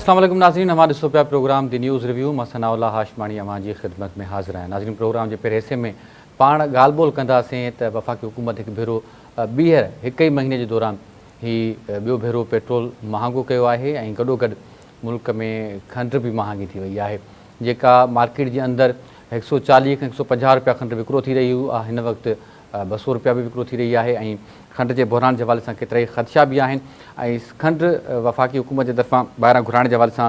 अस्सलाम वालेकुम नाज़रीन, हमारे ॾिसो पिया प्रोग्राम दी न्यूज़ रिव्यू। मां सनाउल्लाह हाशमाणी अवां जी ख़िदमत में हाज़िर आहियां। नाज़रीन, प्रोग्राम जे पहिरें हिसे में पाण ॻाल्हि ॿोल कंदासीं त वफ़ाक़ी हुकूमत हिकु भेरो ॿीहर हिकु ई महीने जे दौरान ही ॿियो भेरो पेट्रोल महांगो कयो आहे ऐं गॾोगॾु मुल्क में खंडु बि महांगी थी वई आहे, जेका मार्केट जे अंदरि 140 खां 150 रुपया खंडु विकिरो थी रही आहे, हिन वक़्तु 200 रुपया बि विकिरो थी रही आहे। ऐं खंड जे बहिरान जे हवाले सां केतिरा ई ख़दशा बि आहिनि ऐं खंडु वफ़ाक़ी हुकूमत जे तरफ़ां ॿाहिरां घुराइण जे हवाले सां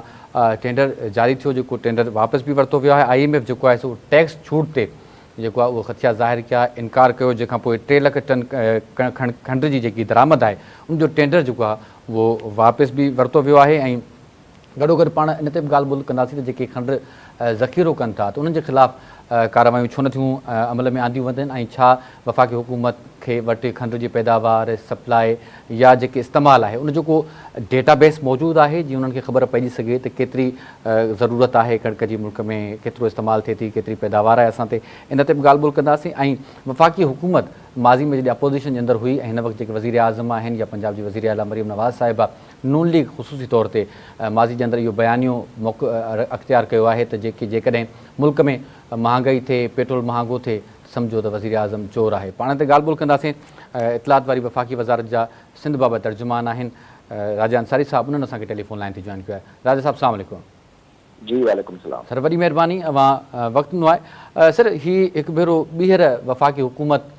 टेंडर जारी थियो, जेको टेंडर वापसि बि वरितो वियो आहे। IMF जेको आहे सो टैक्स छूट ते जेको आहे उहो ख़दशा ज़ाहिर कया, इनकार कयो, जंहिंखां पोइ 3 लख टन खंड जी जेकी दरामद आहे उनजो टेंडर जेको आहे उहो वापसि बि वरितो वियो आहे। ऐं गॾोगॾु पाण इन ते बि ॻाल्हि ॿोल कंदासीं त जेके खंडु ज़ख़ीरो कनि था त उन्हनि जे ख़िलाफ़ु कार्रवायूं छो नथियूं अमल में आंदियूं वञनि ऐं छा वफ़ाक़ी हुकूमत खे वटि खंड जी पैदावार, सप्लाई या जेके इस्तेमालु आहे उनजो को डेटाबेस मौजूदु आहे जीअं उन्हनि खे ख़बर पइजी सघे त केतिरी ज़रूरत आहे कणिक जी, मुल्क में केतिरो इस्तेमालु थिए थी, केतिरी पैदावार आहे असां ते, इन ते बि ॻाल्हि ॿोल कंदासीं। ऐं वफ़ाक़ी हुकूमत माज़ी में जॾहिं अपोज़िशन जे अंदरि हुई ऐं हिन वक़्तु जेके वज़ीर आज़म आहिनि या पंजाब जी वज़ीर आला मरियम नवाज़ साहिबा, नून लीग ख़ुसूसी तौर ते माज़ी जे अंदरि इहो बयानियो अख़्तियार कयो आहे त जेकॾहिं मुल्क में महांगाई थिए, पेट्रोल महांगो थिए, सम्झो त वज़ीर आज़म चोर आहे। पाण ते ॻाल्हि ॿोल कंदासीं। इतलात वारी वफ़ाक़ी वज़ारत जा सिंध बाबति तर्जुमान आहिनि राजा अंसारी साहब, उन्हनि असांखे टेलीफोन लाइन ते जॉइन कयो आहे। राजा साहब अस्सलाम वालेकुम। जी वालेकुम सलाम सर, वॾी महिरबानी, अवां वक़्तु ॾिनो आहे। सर, हीउ हिकु भेरो ॿीहर वफ़ाक़ी हुकूमत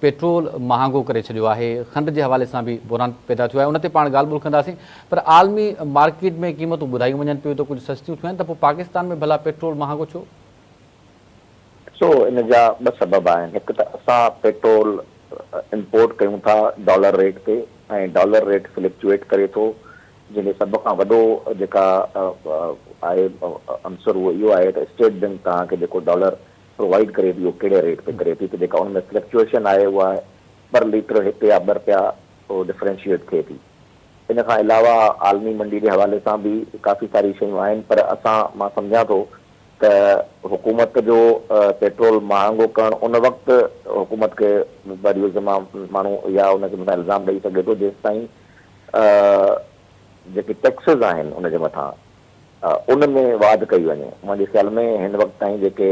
पेट्रोल महांगो करे छॾियो आहे, खंड जे हवाले सां बि बहिरान पैदा थियो आहे, उन ते पाण ॻाल्हि ॿोल कंदासीं। पर आलमी मार्केट में क़ीमतूं ॿुधायूं वञनि पियूं त कुझु सस्तियूं थियूं आहिनि, त पोइ पाकिस्तान में भला पेट्रोल महांगो छो? इन जा ॿ सबब आहिनि। हिकु त असां पेट्रोल इंपोर्ट कयूं था डॉलर रेट ते ऐं डॉलर रेट फ्लक्चुएट करे थो, जंहिंजो सभ खां वॾो जेका आहे अंसर उहो इहो आहे त स्टेट बैंक तव्हांखे जेको डॉलर प्रोवाइड करे थी उहो कहिड़े रेट ते करे थी, त जेका उनमें फ्लक्चुएशन आहे उहा पर लीटर 1 या 2 रुपया उहो डिफरेंशिएट थिए थी। इन खां अलावा आलमी मंडी जे हवाले सां बि काफ़ी सारी शयूं आहिनि, पर मां सम्झां थो त हुकूमत जो पेट्रोल महांगो करणु उन वक़्तु हुकूमत खे वरी माण्हू या उनखे मथां इल्ज़ाम ॾेई सघे थो जेसि ताईं जेके टैक्सिस आहिनि उनजे मथां उन में वाध कई वञे। मुंहिंजे ख़्याल में हिन वक़्तु ताईं जेके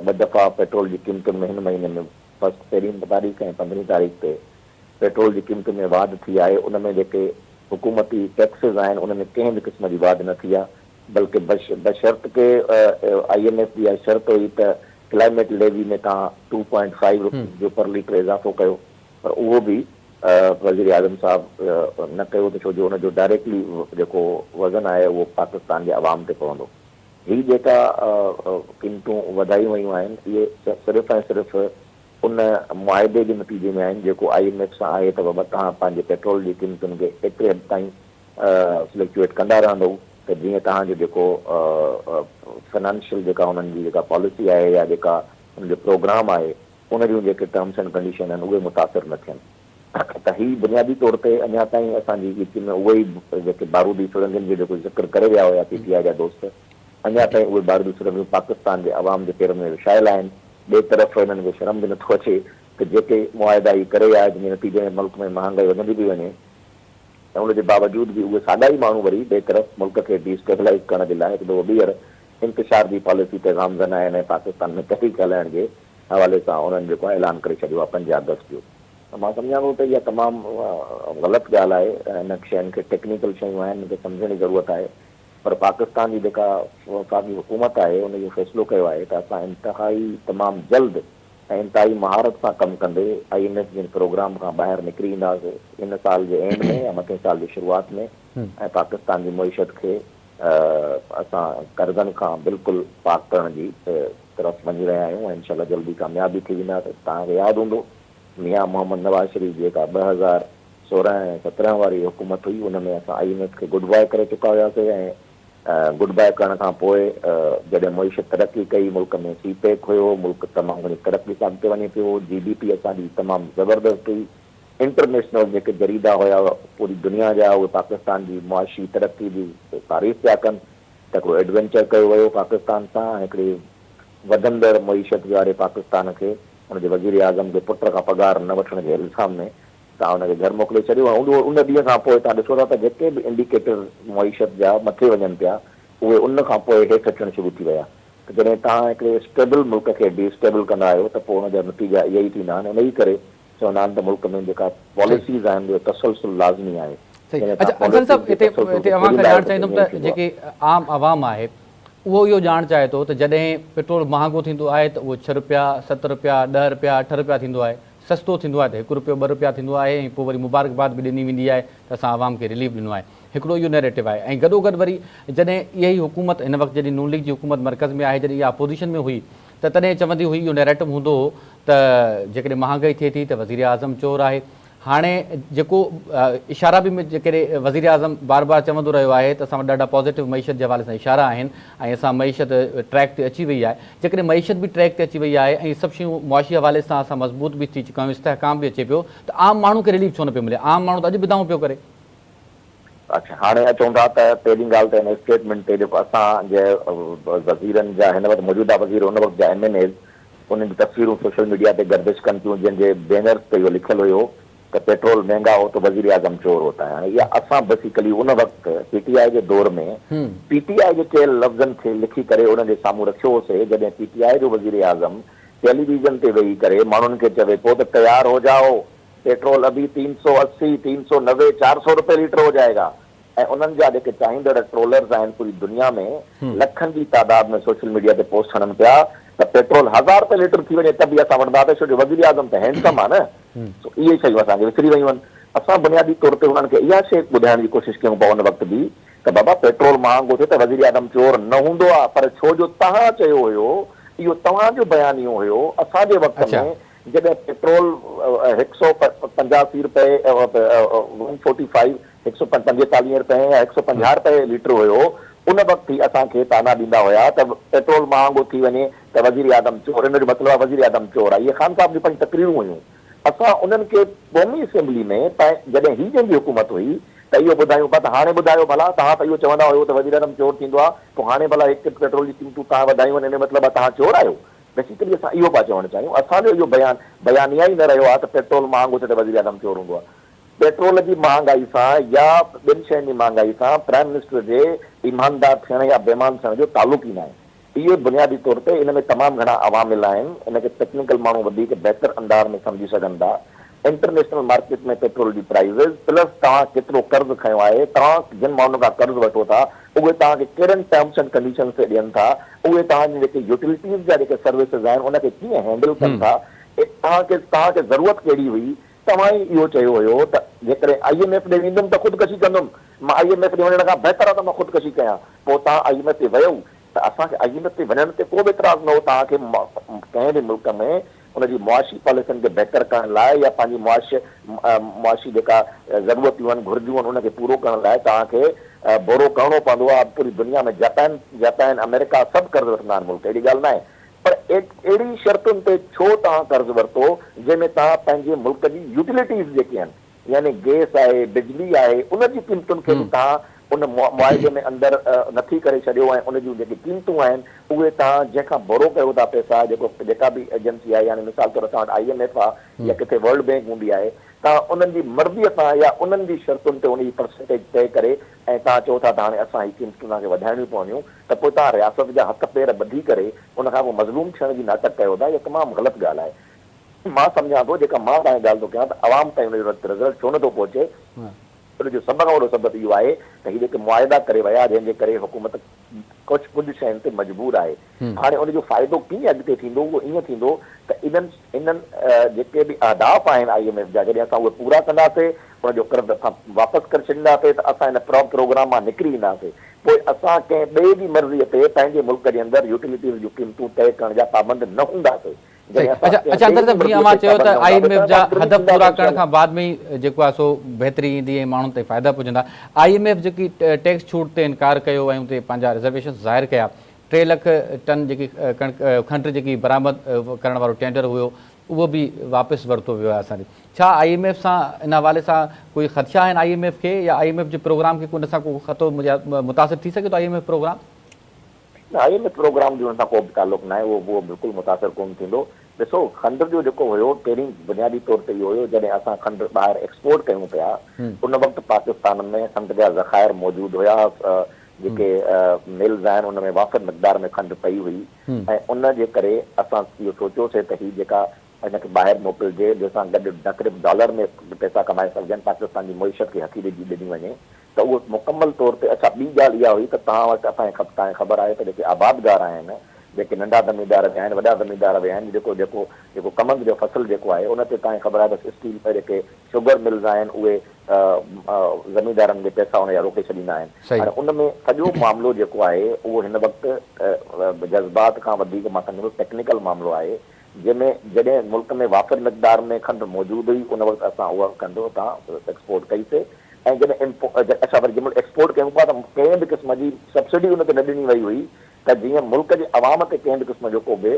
2 दफ़ा पेट्रोल जी क़ीमतुनि में हिन महीने में पहिरीं तारीख़ ऐं 15 तारीख़ ते पेट्रोल जी क़ीमतुनि में वाध थी आहे, उन में जेके हुकूमती टैक्सिस आहिनि उन में कंहिं बि क़िस्म जी वाध न थी आहे, बल्कि बशर्त के IMF जी शर्त हुई त क्लाइमेट लेवी में तव्हां 2.5 रुपीज़ जो पर लीटर इज़ाफ़ो कयो, पर उहो बि वज़ीर आज़म साहब न कयो, त छो जो हुनजो डायरेक्टली जेको वज़न आहे उहो पाकिस्तान जे अवाम ते पवंदो। हीअ जेका क़ीमतूं वधायूं वयूं आहिनि इहे सिर्फ़ु ऐं सिर्फ़ु उन मुआदे जे नतीजे में आहिनि जेको IMF सां आहे त बाबा तव्हां पंहिंजे पेट्रोल जी क़ीमतुनि खे एतिरे हद ताईं फ्लक्चुएट कंदा रहंदव त जीअं तव्हांजो जेको फाइनेंशियल जेका हुननि जी जेका पॉलिसी आहे या जेका हुनजो प्रोग्राम आहे उन जूं जेके टर्म्स एंड कंडीशन आहिनि उहे मुतासिर न थियनि। त हीअ बुनियादी तौर ते अञा ताईं असांजी विच में उहे ई जेके बारूदी सुरंगनि जो जेको ज़िक्र करे विया हुया PTI जा दोस्त, अञा ताईं उहे बारूदी सुरंगियूं पाकिस्तान जे अवाम जे पेरनि में विछायल आहिनि। ॿिए तरफ़ हिननि खे शर्म बि नथो अचे त जेके मुआदा ई करे आया जंहिंजे नतीजे में मुल्क में महांगाई वधंदी थी वञे ऐं उनजे बावजूद बि उहे साॻा ई माण्हू वरी ॿिए तरफ़ मुल्क खे डिस्टेबलाइज़ करण जे लाइ हिकु दफ़ो ॿीहर इंतिशार जी पॉलिसी ते गामज़न आहिनि ऐं पाकिस्तान में तहरीक हलाइण जे हवाले सां उन्हनि जेको आहे ऐलान करे छॾियो आहे 5 अगस्त जो। त मां सम्झां थो त इहा तमामु ग़लति ॻाल्हि आहे। इन शयुनि खे टेक्निकल शयूं आहिनि, हिनखे सम्झण जी ज़रूरत आहे, पर पाकिस्तान जी जेका वफ़ाक़ी हुकूमत आहे उनजो फ़ैसिलो कयो आहे त असां इंतिहाई तमामु जल्द ऐं इंतिहाई महारत सां कमु कंदे IMF जे प्रोग्राम खां ॿाहिरि निकिरी ईंदासीं इन साल जे एंड में या मथे साल जी शुरूआति में, ऐं पाकिस्तान जी मईशत खे असां कर्ज़नि खां बिल्कुलु पाक करण जी तरफ़ वञी रहिया आहियूं ऐं इंशाल्लाह जल्दी कामयाबी थी वेंदासीं। तव्हांखे यादि हूंदो मियां मोहम्मद नवाज़ शरीफ़ जेका 2016 ऐं 17 वारी हुकूमत हुई उन में असां IMF खे गुड बाय करे चुका हुआसीं ऐं गुड बाय करण खां पोइ जॾहिं मईशत तरक़ी कई, मुल्क में CPEC हुयो, मुल्क तमामु घणी तरक़ी सां अॻिते वञे पियो, GDP असांजी तमामु ज़बरदस्त हुई, इंटरनेशनल जेके जरीदा हुया पूरी दुनिया जा उहे पाकिस्तान जी मुआशी तरक़ी जी तारीफ़ पिया कनि त हिकिड़ो एडवेंचर कयो वियो पाकिस्तान सां। हिकिड़ी वधंदड़ मईशत वारे पाकिस्तान खे हुनजे वज़ीर आज़म जे पुट खां पघार न वठण जे इल्ज़ाम में तव्हां हुनखे घर मोकिले छॾियो ऐं उन ॾींहं खां पोइ तव्हां ॾिसो था त जेके बि इंडिकेटर मईशत जा मथे वञनि पिया उहे उन खां पोइ हेठि अचणु शुरू थी विया। त जॾहिं तव्हां हिकिड़े स्टेबल मुल्क खे डिस्टेबल कंदा आहियो त पोइ हुनजा नतीजा इहे ई थींदा आहिनि। इन ई करे चवंदा आहिनि त मुल्क में जेका पॉलिसीज़ आहिनि उहे तसलसुल लाज़मी आहे। अच्छा अंसारी साहब, हिते अव्हां खां ॼाणणु चाहींदुमि त जेके आम आवाम आहे उहो इहो ॼाणणु चाहे थो त जॾहिं पेट्रोल महांगो थींदो आहे त उहो 6 रुपया 7 रुपया 10 रुपया 8 रुपया थींदो आहे, सस्तो थींदो आहे त 1 रुपयो 2 रुपया थींदो आहे ऐं पोइ वरी मुबारकबाद बि ॾिनी वेंदी आहे त असां आवाम खे रिलीफ ॾिनो आहे। हिकिड़ो इहो नैरेटिव आहे ऐं गॾोगॾु वरी जॾहिं इहा ई हुकूमत हिन वक़्तु जॾहिं नून लीग जी हुकूमत मर्कज़ में आहे, जॾहिं इहा अपोज़िशन में हुई त तॾहिं चवंदी हुई, इहो नैरेटिव हूंदो हो त जेकॾहिं महांगाई थिए थी त वज़ीर आज़म चोर आहे। हाणे जेको इशारा बि जेकॾहिं वज़ीर आज़म बार बार चवंदो रहियो आहे त असां वटि ॾाढा पॉज़िटिव मईशत जे हवाले सां इशारा आहिनि ऐं असां मईशत ट्रैक ते अची वई आहे। जेकॾहिं मईशत बि ट्रैक ते अची वई आहे ऐं सभु शयूं मुआशी हवाले सां असां मज़बूत बि थी चुका आहियूं, इस्तेहकाम बि अचे पियो, त आम माण्हू खे रिलीफ छो न पियो मिले? आम माण्हू त अॼु बि दाऊं पियो करे। अच्छा, हाणे अचूं था त पहिरीं ॻाल्हि त हिन स्टेटमेंट ते जेको असांजे वज़ीरनि जा हिन वक़्तु मौजूदा वज़ीर हुन वक़्तु जा MNAs उन्हनि जी तस्वीरूं सोशल मीडिया ते गर्दिश कनि थियूं जंहिंजे बैनर्स ते इहो लिखियलु हुयो त पेट्रोल महंगा हो तो वज़ीर आज़म चोर होता है। हाणे इहा असां बेसिकली उन वक़्तु PTI जे दौर में PTI जे चयल लफ़्ज़नि खे लिखी करे उन्हनि जे साम्हूं रखियो होसीं जॾहिं PTI जो वज़ीर आज़म टेलीविज़न ते वेही करे माण्हुनि खे चवे पियो त तयार हो जाओ, पेट्रोल अभी 380 390 400 रुपए लीटर हो जाएगा। ऐं उन्हनि जा जेके चाहींदड़ ट्रोलर्स आहिनि पूरी दुनिया में लखनि जी तादाद में सोशल मीडिया ते पोस्ट हणनि पिया त पेट्रोल 1000 रुपए लीटर थी वञे त बि असां वठंदासीं, छो जो वज़ीर आज़म त हैंडसम आहे न। इहे शयूं असांखे विसरी वियूं आहिनि। असां बुनियादी तौर ते उन्हनि खे इहा शइ ॿुधाइण जी कोशिशि कयूं पिया उन वक़्तु बि त बाबा पेट्रोल महांगो थिए त वज़ीर आज़म चोर न हूंदो आहे, पर छो जो तव्हां चयो हुयो, इहो तव्हांजो बयानियो हुयो असांजे वक़्त में जॾहिं पेट्रोल 185 रुपए 145 145 रुपए या 150 रुपए लीटर हुयो, उन वक़्तु ई असांखे ताना ॾींदा हुया त पेट्रोल महांगो थी वञे त वज़ीर आज़म चोर, हिन जो मतिलबु आहे वज़ीर आज़म चोर आहे। इहे ख़ान साहब जी पंहिंजी तकरीरूं हुयूं। असां उन्हनि खे क़ौमी असेंबली में जॾहिं ही जंहिंजी हुकूमत हुई त इहो ॿुधायूं पिया त हाणे ॿुधायो भला, तव्हां त इहो चवंदा हुयो त वज़ीर आज़म चोर थींदो आहे, पोइ हाणे भला हिकु पेट्रोल जी क़ीमतूं तव्हां वधायूं आहिनि, हिन जो मतिलबु आहे तव्हां चोर आहियो। बेसिकली असां इहो पिया चवणु चाहियूं। असांजो इहो बयानिया ई न रहियो आहे त पेट्रोल महांगो थिए त वज़ीर आज़म चोर हूंदो आहे। पेट्रोल जी महांगाई सां या ॿिनि शयुनि जी महांगाई सां प्राइम मिनिस्टर जे ईमानदार थियण या बेईमान थियण जो तालुक ई न आहे। इहो बुनियादी तौर ते इन में तमामु घणा अवामिल आहिनि। इनखे टेक्निकल माण्हू वधीक बहितर अंदाज़ में सम्झी सघनि था। इंटरनेशनल मार्केट में पेट्रोल जी प्राइज़िस प्लस तव्हां केतिरो कर्ज़ु खयो आहे, तव्हां जिन माण्हुनि खां कर्ज़ु वठो था उहे तव्हांखे कहिड़नि टर्म्स एंड कंडीशन ते ॾियनि था, उहे तव्हांजी जेके यूटिलिटीज़ जा जेके सर्विसिस आहिनि उनखे कीअं हैंडल कनि था, तव्हांखे ज़रूरत कहिड़ी हुई। तव्हां ई इहो चयो हुयो त जेकॾहिं IMF ॾे वेंदुमि त ख़ुदकशी कंदुमि, मां IMF ॾे वञण खां बहितर आहे त मां ख़ुदकशी कयां। पोइ तव्हां IMF ते वियो त असांखे IMF ते वञण ते को बि एतिराज़ न हो। तव्हांखे कंहिं बि मुल्क में उनजी मुआशी पॉलिसियुनि खे बहितर करण लाइ या पंहिंजी मुआशी जेका ज़रूरतूं आहिनि घुर्जूं आहिनि उनखे पूरो करण लाइ तव्हांखे बोरो करिणो पवंदो आहे। पूरी दुनिया में जापान अमेरिका सभु कर्ज़ु वठंदा आहिनि मुल्क, अहिड़ी ॻाल्हि न आहे। पर अहिड़ी शर्तुनि ते छो तव्हां कर्ज़ु वरितो जंहिंमें तव्हां पंहिंजे मुल्क जी यूटिलिटीज़ जेके आहिनि यानी गैस आहे, बिजली आहे, उनजी क़ीमतुनि खे बि तव्हां उन मुआवज़े में अंदरि नथी करे छॾियो ऐं उन जूं जेके क़ीमतूं आहिनि उहे तव्हां जंहिंखां बोरो कयो था पैसा, जेका बि एजेंसी आहे यानी मिसाल तौर असां वटि IMF आहे या किथे वर्ल्ड बैंक हूंदी आहे, तव्हां उन्हनि जी मर्ज़ीअ सां या उन्हनि जी शर्तुनि ते उन जी परसेंटेज तइ करे ऐं तव्हां चओ था त हाणे असां हीअ क़ीमतूं तव्हांखे वधाइणियूं पवंदियूं, त पोइ तव्हां रियासत जा हथ पेर ॿधी करे उनखां पोइ मज़लूम थियण जी नाटक कयो था। इहा तमामु ग़लति ॻाल्हि आहे। मां सम्झां थो जेका मां तव्हांजी ॻाल्हि थो कयां त आवाम ताईं हुनजो रिज़ल्ट छो नथो पहुचे, उनजो सभ खां वॾो सबबु इहो आहे त हीअ जेके मुआइदा करे विया जंहिंजे करे हुकूमत कुझु शयुनि ते मजबूर आहे। हाणे उनजो फ़ाइदो कीअं अॻिते थींदो, उहो ईअं थींदो त इन्हनि जेके बि अहदाफ़ आहिनि IMF जा, जॾहिं असां उहे पूरा कंदासीं, उनजो कर्ज़ु असां वापसि करे छॾींदासीं त असां हिन प्रोग्राम मां निकिरी ईंदासीं। पोइ असां कंहिं ॿिए जी मर्ज़ीअ ते पंहिंजे मुल्क जे अंदरि यूटिलिटीज़ जूं क़ीमतूं तइ करण जा पाबंद न हूंदासीं। अच्छा जीअं चयो त IMF जा हदफ़ पूरा करण खां बाद में ई जेको आहे सो बहितरी ईंदी ऐं माण्हुनि ते फ़ाइदा पुॼंदा। IMF जेकी टैक्स छूट ते इनकार कयो ऐं उते पंहिंजा रिज़र्वेशन ज़ाहिर कया, 3 लाख टन जेकी खंड जेकी बरामद करण वारो टेंडर हुयो उहो बि वापसि वरितो वियो आहे असांजे। छा IMF सां इन हवाले सां कोई ख़दशा आहिनि IMF खे या IMF जे प्रोग्राम खे उन सां को ख़तो मुतासिर थी सघे थो IMF प्रोग्राम? IMF प्रोग्राम जो हुन सां को बि तालुक न आहे, उहो बिल्कुलु मुतासिर कोन थींदो। ॾिसो खंड जो जेको हुयो पहिरीं बुनियादी तौर ते इहो हुयो जॾहिं असां खंड ॿाहिरि एक्सपोर्ट कयूं पिया उन वक़्तु पाकिस्तान में खंड जा ज़ख़ाइर मौजूदु हुया, जेके मिल्स आहिनि उन में वाफ़िर मिक़दार में खंड पई हुई ऐं उन जे करे असां इहो सोचियोसीं त हीअ जेका हिनखे ॿाहिरि मोकिलिजे जंहिंसां गॾु न सिर्फ़ु डॉलर में पैसा कमाए सघजनि, पाकिस्तान जी मईशत खे हथी ॾिनी वञे, त उहो मुकमल तौर ते अच्छा ॿी ॻाल्हि इहा हुई त तव्हां वटि तव्हांखे ख़बर आहे त जेके आबादगार आहिनि, जेके नंढा ज़मीनदार बि आहिनि, वॾा ज़मीनदार बि आहिनि, जेको कमंद जो फसल जेको आहे उन ते तव्हांखे ख़बर आहे त स्टील जेके शुगर मिल्स आहिनि उहे ज़मीनदारनि जे पैसा उन जा रोके छॾींदा आहिनि। हाणे उन में सॼो मामिलो जेको आहे उहो हिन वक़्तु जज़्बात खां वधीक मां सम्झंदो टेक्निकल मामिलो आहे, जंहिंमें जॾहिं मुल्क में वाफ़िर मिक़दार में खंड मौजूदु हुई उन वक़्तु असां उहा खंड उतां एक्सपोर्ट कईसीं ऐं जॾहिं अच्छा वरी जंहिंमहिल एक्सपोर्ट कयूं पिया त कंहिं बि क़िस्म जी सब्सिडी उन ते न ॾिनी वई हुई त जीअं मुल्क जे अवाम ते कंहिं बि क़िस्म जो को बि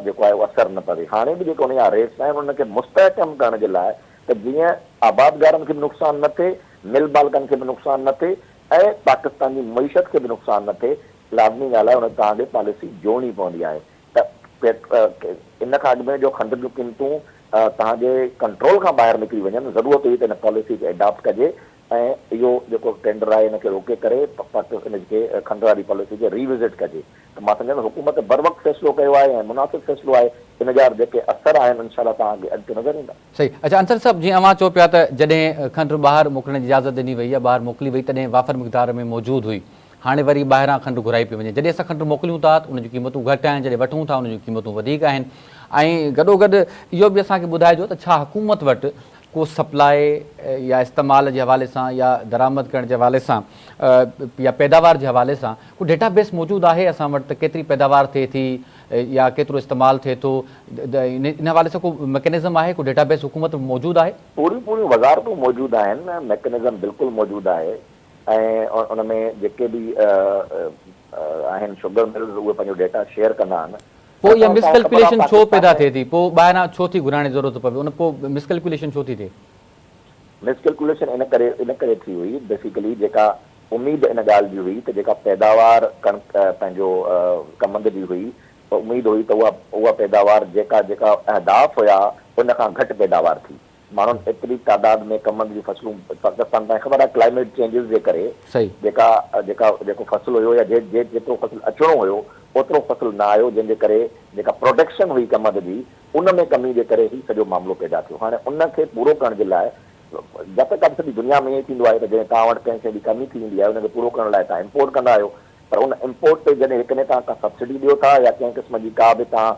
जेको आहे उहो असरु न पवे। हाणे बि जेको उन जा रेट्स आहिनि उनखे मुस्तहकम करण जे लाइ त जीअं आबादगारनि खे बि नुक़सानु न थिए, मिल मालिकनि खे बि नुक़सानु न थिए ऐं पाकिस्तान जी मईशत खे बि नुक़सानु न थिए, लाज़मी ॻाल्हि आहे उन तव्हांखे पॉलिसी जोड़नी पवंदी आहे। त इन खां अॻु में जो खंड जूं क़ीमतूं तव्हांजे कंट्रोल खां ॿाहिरि निकिरी वञनि, ज़रूरत हुई त हिन पॉलिसी खे एडॉप्ट कजे ऐं इहो जेको टेंडर आहे हिनखे रोके करे हिनखे खंड वारी पॉलिसी खे रीविज़िट कजे। त मां सम्झां थो हुकूमत बरवक़्तु फ़ैसिलो कयो आहे ऐं मुनासिबु फ़ैसिलो आहे, इन जा जेके असर आहिनि इनशाला तव्हांखे अॻिते नज़र ईंदा। सही। अच्छा अंसर साहब, जीअं अव्हां चओ पिया त जॾहिं खंड ॿाहिरि मोकिलण जी इजाज़त ॾिनी वई या ॿाहिरि मोकिली वई तॾहिं वाफ़िर मिक़दार में मौजूदु हुई, हाणे वरी ॿाहिरां खंड घुराई पई वञे, जॾहिं असां खंड मोकिलियूं था त उन जूं क़ीमतूं घटि आहिनि, जॾहिं वठूं था उन जूं क़ीमतूं वधीक आहिनि। ऐं गॾोगॾु इहो बि असांखे ॿुधाइजो त छा हुकूमत वटि को सप्लाई या इस्तेमाल जे हवाले सां या दरामद करण जे हवाले सां या पैदावार जे हवाले सां को डेटाबेस मौजूदु आहे असां वटि त केतिरी पैदावार थिए थी या केतिरो इस्तेमालु थिए थो, इन हवाले सां को मैकेनिज़म आहे, को डेटाबेस हुकूमत मौजूदु आहे? पूरियूं वज़ारतूं मौजूदु आहिनि, मैकेनिज़म बिल्कुलु मौजूदु आहे ऐं उन में जेके बि आहिनि शुगर मिल्स उहे पंहिंजो डेटा शेयर कंदा आहिनि। पोइ इहा मिसकैल्कुलेशन छो पैदा थिए थी, पोइ ॿाहिरां छो थी घुराइण जी ज़रूरत पवे, उन पोइ मिसकैल्कुलेशन छो थी थिए? मिसकैल्कुलेशन इन करे थी हुई बेसिकली जेका उमेद इन ॻाल्हि जी हुई त जेका पैदावार पंहिंजो कमंद जी हुई, उमेद हुई त उहा पैदावार जेका अहदाफ़ हुया उन खां घटि पैदावार थी। माण्हुनि एतिरी तादाद में कमंद जूं फसलूं, पाकिस्तान तव्हांखे ख़बर आहे क्लाइमेट चेंजिस जे करे जेको फसल हुयो या जेतिरो फसल अचिणो हुयो ओतिरो फसल न आयो, जंहिंजे करे जेका प्रोडक्शन हुई कमंद जी उन में कमी जे करे ई सॼो मामिलो पैदा थियो। हाणे उनखे पूरो करण जे लाइ जब तक सॼी दुनिया में ईअं थींदो आहे त जॾहिं तव्हां वटि कंहिं शइ जी कमी थी वेंदी आहे उनखे पूरो करण लाइ तव्हां इम्पोर्ट कंदा आहियो, पर उन इम्पोर्ट ते जॾहिं हिकु तव्हां सब्सिडी ॾियो था या कंहिं क़िस्म जी का बि तव्हां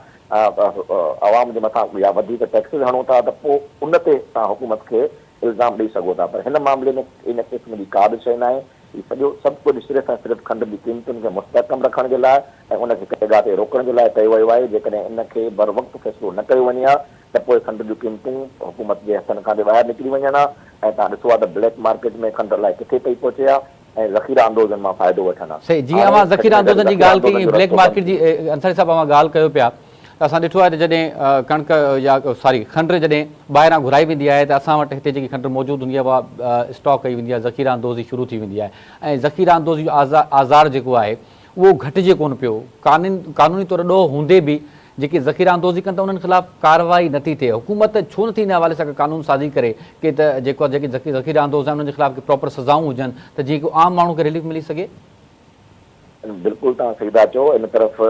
आवाम जे मथां या वधीक टैक्सिस हणो था त पोइ उन ते तव्हां हुकूमत खे इल्ज़ाम ॾेई सघो था, पर हिन मामले में इन क़िस्म जी का बि शइ न आहे। हीउ सॼो सभु कुझु सिर्फ़ु ऐं सिर्फ़ु खंड जी क़ीमतुनि खे मुस्तहकम रखण जे लाइ ऐं उनखे कंहिं जॻह ते रोकण जे लाइ कयो वियो आहे। जेकॾहिं इनखे बर वक़्तु फ़ैसिलो न कयो वञे हा त पोइ खंड जूं क़ीमतूं हुकूमत जे हथनि खां ॿाहिरि निकिरी वञनि हा ऐं तव्हां ॾिसो आहे त ब्लैक मार्केट में खंड अलाए किथे पई पहुचे हा ऐं ज़ख़ीरा अंदोज़नि मां फ़ाइदो वठनि हा। सही। जीअं अव्हां ज़ख़ीरा अंदोज़नि जी ॻाल्हि कई, ब्लैक मार्केट जी अंसारी साहिबु अव्हां ॻाल्हि कयो पिया, त असां ॾिठो आहे त जॾहिं कणिक या खंड जॾहिं ॿाहिरां घुराई वेंदी आहे त असां वटि हिते जेकी खंड मौजूदु हूंदी आहे उहा स्टॉक कई वेंदी आहे, ज़ख़ीरा अंदोज़ी शुरू थी वेंदी आहे ऐं ज़ख़ीरा अंदोज़ी जो आज़ार जेको आहे उहो घटिजे कोन पियो। कानूनी तौरु ॾोह हूंदे बि जेके ज़ख़ीरा अंदोज़ी कनि था उन्हनि ख़िलाफ़ु कार्रवाई नथी थिए। हुकूमत छो नथी हिन हवाले सां कानून साज़ी करे कि त जेके ज़ख़ीरा अंदोज़ आहिनि उन्हनि जे ख़िलाफ़ु प्रॉपर सज़ाऊं हुजनि त जीअं को आम माण्हू खे रिलीफ मिली सघे? बिल्कुलु तव्हां सही था चओ, इन तरफ़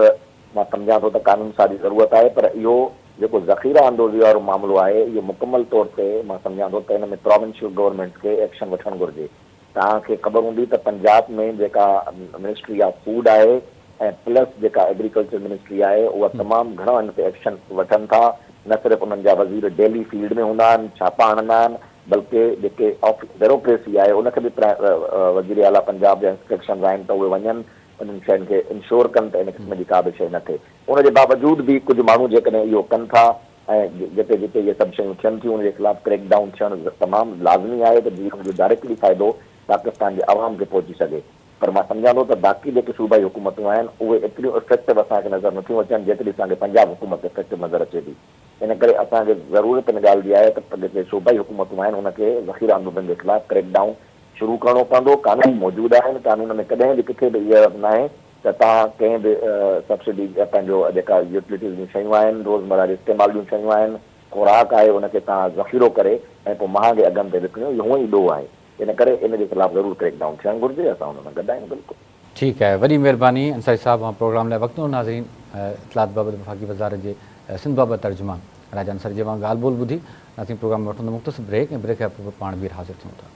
मां सम्झां थो त कानून सां जी ज़रूरत आहे, पर इहो जेको ज़ख़ीरा अंदोज़ी वारो मामिलो आहे इहो मुकमल तौर ते मां सम्झां थो त हिन में प्रोविंशियल गवर्नमेंट खे एक्शन वठणु घुरिजे। तव्हांखे ख़बर हूंदी त पंजाब में जेका मिनिस्ट्री ऑफ फूड आहे ऐं प्लस जेका एग्रीकल्चर मिनिस्ट्री आहे उहा तमामु घणो हिन ते एक्शन वठनि था। न सिर्फ़ु उन्हनि जा वज़ीर डेली फील्ड में हूंदा आहिनि, छापा हणंदा आहिनि, बल्कि जेके ब्यूरोक्रेसी आहे उनखे बि वज़ीर आला पंजाब जा इंस्ट्रक्शन्स आहिनि त उहे वञनि उन्हनि शयुनि खे इंश्योर कनि त इन क़िस्म जी का बि शइ न थिए। उनजे बावजूद बि कुझु माण्हू जेकॾहिं इहो कनि था ऐं जिते जिते इहे सभु शयूं थियनि थियूं उनजे ख़िलाफ़ु क्रैक डाउन थियणु तमामु लाज़मी आहे त जीअं हुनजो डायरेक्टली फ़ाइदो पाकिस्तान जे आवाम खे पहुची सघे। पर मां सम्झां थो त बाक़ी जेके सूबाई हुकूमतूं आहिनि उहे एतिरियूं इफेक्टिव असांखे नज़र नथियूं अचनि जेतिरी असांखे पंजाब हुकूमत इफेक्टिव नज़र अचे थी। इन करे असांखे ज़रूरत इन ॻाल्हि जी आहे त जेके सूबाई हुकूमतूं आहिनि उनखे ज़ख़ीरा अंदोज़नि जे ख़िलाफ़ु क्रैक डाउन शुरू करणो पवंदो। कानून मौजूदु आहिनि, कानून में कॾहिं बि किथे बि इहा न आहे त त तव्हां कंहिं बि सब्सिडी पंहिंजो जेका यूटिलिटीज़ जूं शयूं आहिनि, रोज़मर्रा जे इस्तेमाल जूं शयूं आहिनि, खुराक आहे, उनखे तव्हां ज़ख़ीरो करे ऐं पोइ महांगे अघनि ते विकिणो, इहो ई ॾोह आहे। इन करे इन जे ख़िलाफ़ु ज़रूरु क्रैकडाउन थियणु घुरिजे। असां हुन में गॾु आहियूं बिल्कुलु। ठीकु आहे, वॾी महिरबानी अंसारी साहब ऐं प्रोग्राम लाइ वक़्तु नाज़रीन। इतलात बाबति वफ़ाक़ी वज़ार जे सिंध बाबति तर्जुमान राजा अंसारी जे मां ॻाल्हि ॿोल ॿुधी। नाज़रीन प्रोग्राम में वठंदो मुख़्तसिर ब्रेक ऐं ब्रेक खां पोइ पाण बि हाज़िर थियूं था।